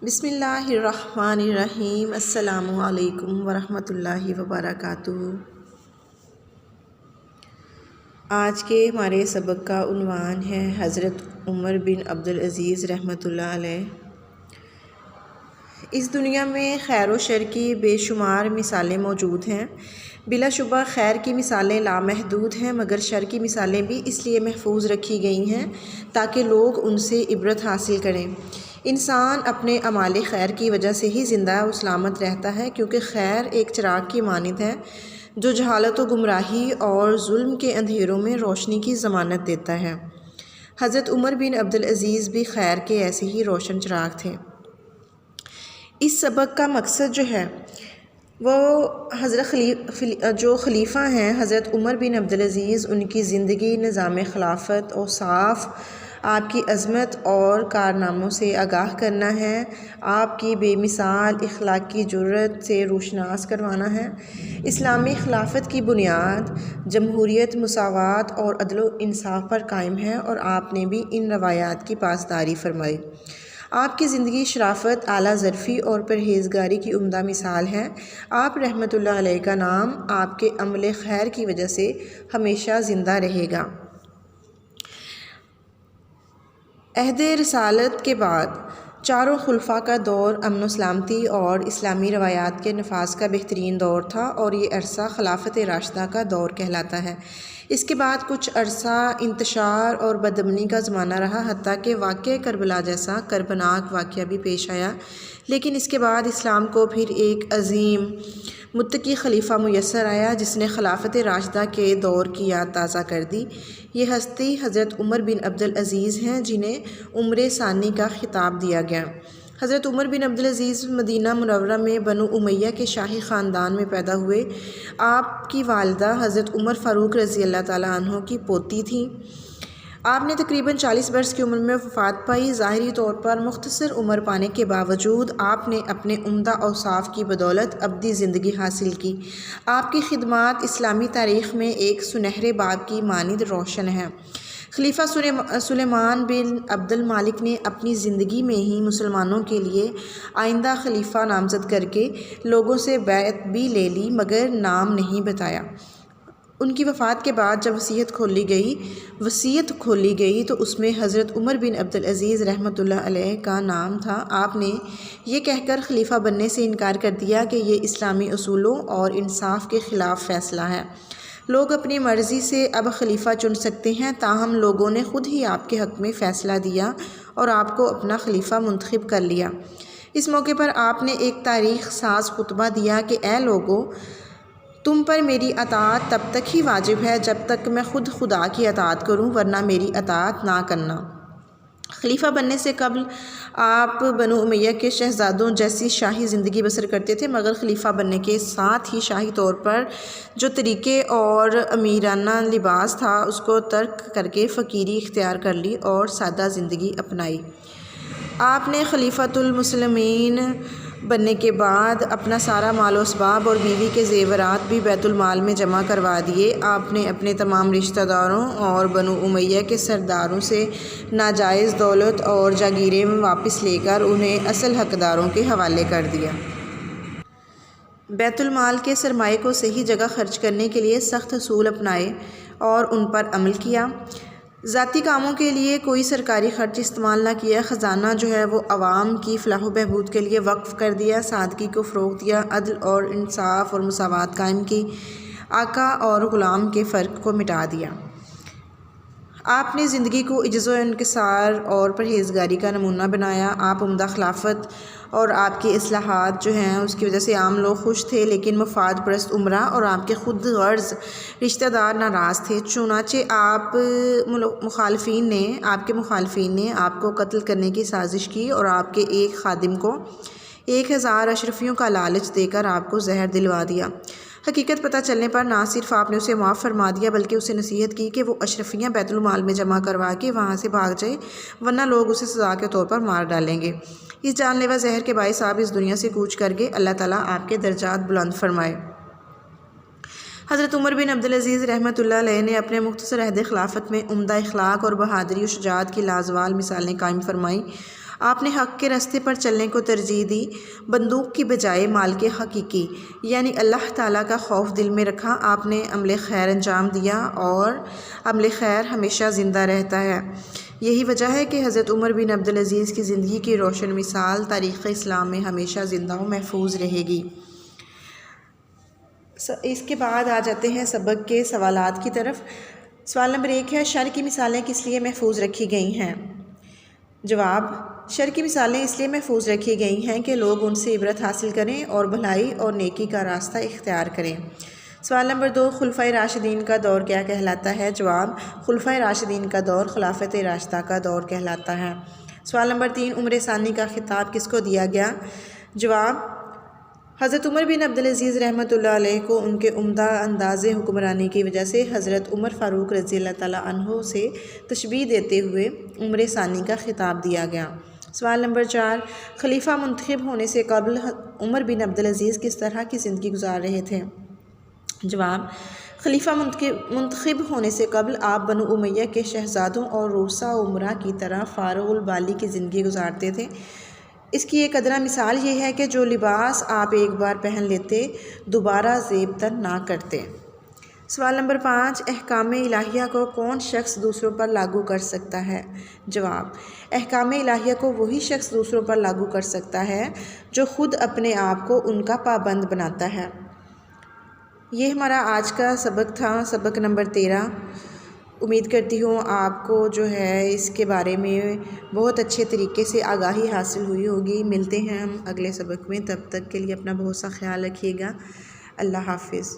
بسم اللہ الرحمن الرحیم۔ السلام علیکم ورحمۃ اللہ وبرکاتہ۔ آج کے ہمارے سبق کا عنوان ہے حضرت عمر بن عبدالعزیز رحمۃ اللہ علیہ۔ اس دنیا میں خیر و شر کی بے شمار مثالیں موجود ہیں۔ بلا شبہ خیر کی مثالیں لامحدود ہیں، مگر شر کی مثالیں بھی اس لیے محفوظ رکھی گئی ہیں تاکہ لوگ ان سے عبرت حاصل کریں۔ انسان اپنے اعمال خیر کی وجہ سے ہی زندہ و سلامت رہتا ہے، کیونکہ خیر ایک چراغ کی مانند ہے جو جہالت و گمراہی اور ظلم کے اندھیروں میں روشنی کی ضمانت دیتا ہے۔ حضرت عمر بن عبدالعزیز بھی خیر کے ایسے ہی روشن چراغ تھے۔ اس سبق کا مقصد جو ہے وہ جو خلیفہ ہیں حضرت عمر بن عبدالعزیز، ان کی زندگی، نظام خلافت اور صاف آپ کی عظمت اور کارناموں سے آگاہ کرنا ہے، آپ کی بے مثال اخلاقی جرأت سے روشناس کروانا ہے۔ اسلامی خلافت کی بنیاد جمہوریت، مساوات اور عدل و انصاف پر قائم ہے، اور آپ نے بھی ان روایات کی پاسداری فرمائی۔ آپ کی زندگی شرافت، اعلیٰ ظرفی اور پرہیزگاری کی عمدہ مثال ہے۔ آپ رحمۃ اللہ علیہ کا نام آپ کے عمل خیر کی وجہ سے ہمیشہ زندہ رہے گا۔ عہد رسالت کے بعد چاروں خلفاء کا دور امن و سلامتی اور اسلامی روایات کے نفاذ کا بہترین دور تھا، اور یہ عرصہ خلافت راشدہ کا دور کہلاتا ہے۔ اس کے بعد کچھ عرصہ انتشار اور بدامنی کا زمانہ رہا، حتیٰ کہ واقعہ کربلا جیسا کربناک واقعہ بھی پیش آیا، لیکن اس کے بعد اسلام کو پھر ایک عظیم متقی خلیفہ میسر آیا جس نے خلافت راشدہ کے دور کی یاد تازہ کر دی۔ یہ ہستی حضرت عمر بن عبدالعزیز ہیں، جنہیں عمر ثانی کا خطاب دیا گیا۔ حضرت عمر بن عبدالعزیز مدینہ منورہ میں بنو امیہ کے شاہی خاندان میں پیدا ہوئے۔ آپ کی والدہ حضرت عمر فاروق رضی اللہ تعالیٰ عنہ کی پوتی تھیں۔ آپ نے تقریباً 40 برس کی عمر میں وفات پائی۔ ظاہری طور پر مختصر عمر پانے کے باوجود آپ نے اپنے عمدہ اوصاف کی بدولت ابدی زندگی حاصل کی۔ آپ کی خدمات اسلامی تاریخ میں ایک سنہرے باب کی مانند روشن ہیں۔ خلیفہ سلیمان بن عبد الملک نے اپنی زندگی میں ہی مسلمانوں کے لیے آئندہ خلیفہ نامزد کر کے لوگوں سے بیعت بھی لے لی، مگر نام نہیں بتایا۔ ان کی وفات کے بعد جب وصیت کھولی گئی تو اس میں حضرت عمر بن عبدالعزیز رحمۃ اللہ علیہ کا نام تھا۔ آپ نے یہ کہہ کر خلیفہ بننے سے انکار کر دیا کہ یہ اسلامی اصولوں اور انصاف کے خلاف فیصلہ ہے۔ لوگ اپنی مرضی سے اب خلیفہ چن سکتے ہیں، تاہم لوگوں نے خود ہی آپ کے حق میں فیصلہ دیا اور آپ کو اپنا خلیفہ منتخب کر لیا۔ اس موقع پر آپ نے ایک تاریخ ساز خطبہ دیا کہ اے لوگو، تم پر میری اطاعت تب تک ہی واجب ہے جب تک میں خود خدا کی اطاعت کروں، ورنہ میری اطاعت نہ کرنا۔ خلیفہ بننے سے قبل آپ بنو امیہ کے شہزادوں جیسی شاہی زندگی بسر کرتے تھے، مگر خلیفہ بننے کے ساتھ ہی شاہی طور پر جو طریقے اور امیرانہ لباس تھا اس کو ترک کر کے فقیری اختیار کر لی اور سادہ زندگی اپنائی۔ آپ نے خلیفۃ المسلمین بننے کے بعد اپنا سارا مال و اسباب اور بیوی کے زیورات بھی بیت المال میں جمع کروا دیے۔ آپ نے اپنے تمام رشتہ داروں اور بنو امیہ کے سرداروں سے ناجائز دولت اور جاگیریں واپس لے کر انہیں اصل حقداروں کے حوالے کر دیا۔ بیت المال کے سرمایے کو صحیح جگہ خرچ کرنے کے لیے سخت اصول اپنائے اور ان پر عمل کیا۔ ذاتی کاموں کے لیے کوئی سرکاری خرچ استعمال نہ کیا۔ خزانہ جو ہے وہ عوام کی فلاح و بہبود کے لیے وقف کر دیا۔ سادگی کو فروغ دیا۔ عدل اور انصاف اور مساوات قائم کی۔ آقا اور غلام کے فرق کو مٹا دیا۔ آپ نے زندگی کو عجز و انکسار اور پرہیزگاری کا نمونہ بنایا۔ آپ عمدہ خلافت اور آپ کی اصلاحات جو ہیں اس کی وجہ سے عام لوگ خوش تھے، لیکن مفاد پرست عمرا اور آپ کے خود غرض رشتہ دار ناراض تھے۔ چنانچہ آپ کے مخالفین نے آپ کو قتل کرنے کی سازش کی اور آپ کے ایک خادم کو 1000 اشرفیوں کا لالچ دے کر آپ کو زہر دلوا دیا۔ حقیقت پتہ چلنے پر نہ صرف آپ نے اسے معاف فرما دیا بلکہ اسے نصیحت کی کہ وہ اشرفیاں بیت المال میں جمع کروا کے وہاں سے بھاگ جائے، ورنہ لوگ اسے سزا کے طور پر مار ڈالیں گے۔ اس جان لیوا زہر کے باعث آپ اس دنیا سے کوچ کر گئے۔ اللہ تعالیٰ آپ کے درجات بلند فرمائے۔ حضرت عمر بن عبدالعزیز رحمۃ اللہ علیہ نے اپنے مختصر عہد خلافت میں عمدہ اخلاق اور بہادری و شجاعت کی لازوال مثالیں قائم فرمائیں۔ آپ نے حق کے راستے پر چلنے کو ترجیح دی، بندوق کی بجائے مال کے حقیقی یعنی اللہ تعالیٰ کا خوف دل میں رکھا۔ آپ نے عمل خیر انجام دیا اور عمل خیر ہمیشہ زندہ رہتا ہے۔ یہی وجہ ہے کہ حضرت عمر بن عبدالعزیز کی زندگی کی روشن مثال تاریخ اسلام میں ہمیشہ زندہ و محفوظ رہے گی۔ اس کے بعد آ جاتے ہیں سبق کے سوالات کی طرف۔ سوال نمبر 1 ہے، شر کی مثالیں کس لیے محفوظ رکھی گئی ہیں؟ جواب، شر کی مثالیں اس لیے محفوظ رکھی گئی ہیں کہ لوگ ان سے عبرت حاصل کریں اور بھلائی اور نیکی کا راستہ اختیار کریں۔ سوال نمبر 2، خلفائے راشدین کا دور کیا کہلاتا ہے؟ جواب، خلفائے راشدین کا دور خلافت راشدہ کا دور کہلاتا ہے۔ سوال نمبر 3، عمر ثانی کا خطاب کس کو دیا گیا؟ جواب، حضرت عمر بن عبدالعزیز رحمۃ اللہ علیہ کو ان کے عمدہ انداز حکمرانی کی وجہ سے حضرت عمر فاروق رضی اللہ تعالیٰ عنہ سے تشبیہ دیتے ہوئے عمر ثانی کا خطاب دیا گیا۔ سوال نمبر 4، خلیفہ منتخب ہونے سے قبل عمر بن عبدالعزیز کس طرح کی زندگی گزار رہے تھے؟ جواب، خلیفہ منتخب ہونے سے قبل آپ بنو امیہ کے شہزادوں اور روسا عمرہ کی طرح فارغ البالی کی زندگی گزارتے تھے۔ اس کی ایک ادنیٰ مثال یہ ہے کہ جو لباس آپ ایک بار پہن لیتے دوبارہ زیب تن نہ کرتے۔ سوال نمبر 5، احکام الہیہ کو کون شخص دوسروں پر لاگو کر سکتا ہے؟ جواب، احکام الہیہ کو وہی شخص دوسروں پر لاگو کر سکتا ہے جو خود اپنے آپ کو ان کا پابند بناتا ہے۔ یہ ہمارا آج کا سبق تھا، سبق نمبر 13۔ امید کرتی ہوں آپ کو جو ہے اس کے بارے میں بہت اچھے طریقے سے آگاہی حاصل ہوئی ہوگی۔ ملتے ہیں ہم اگلے سبق میں، تب تک کے لیے اپنا بہت سا خیال رکھیے گا۔ اللہ حافظ۔